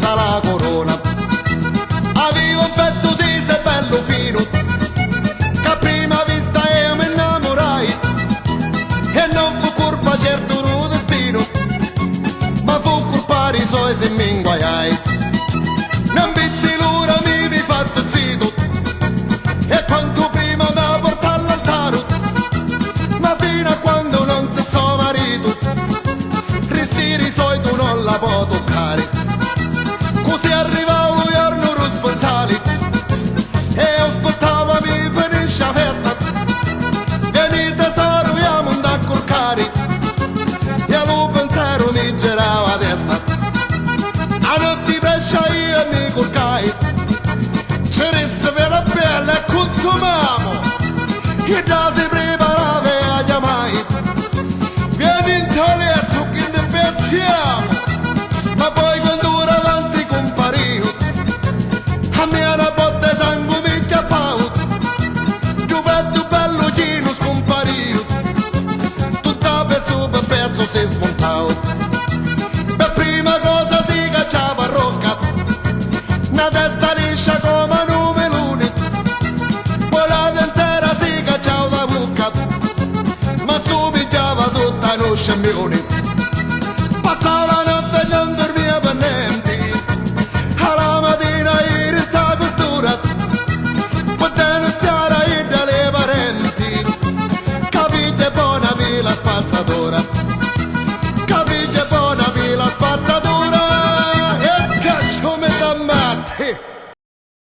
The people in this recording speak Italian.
tutta la corona. Avevo un petto di se bello fino, che a prima vista io mi innamorai, e non fu colpa certo il destino, ma fu colpa di suoi se mi inguaiai. Non vitti l'ora mi faccio zitto, e quanto prima mi porta all'altare, ma fino a quando non si so marito, resti solito non la può toccare. Così arrivava lo giorno responsabile, e aspettava mi finisce la festa, venite solo vogliamo andare a corcare, e allo pensiero mi girava la testa. A notte brescia io mi corcai, ci resta per la pelle e consumiamo, e da si preparava a chiamare, vieni in letto che ti pensiamo. Ma poi quando ora avanti comparivo, a me una botta sangue mi chiappavo, più petto bello chino scomparivo, tutta pezzo si smontavo. Per prima cosa si cacciava a rocca, una testa liscia come un melone, poi la dentera si cacciava da bocca, ma su pigliava tutta lo scemmione.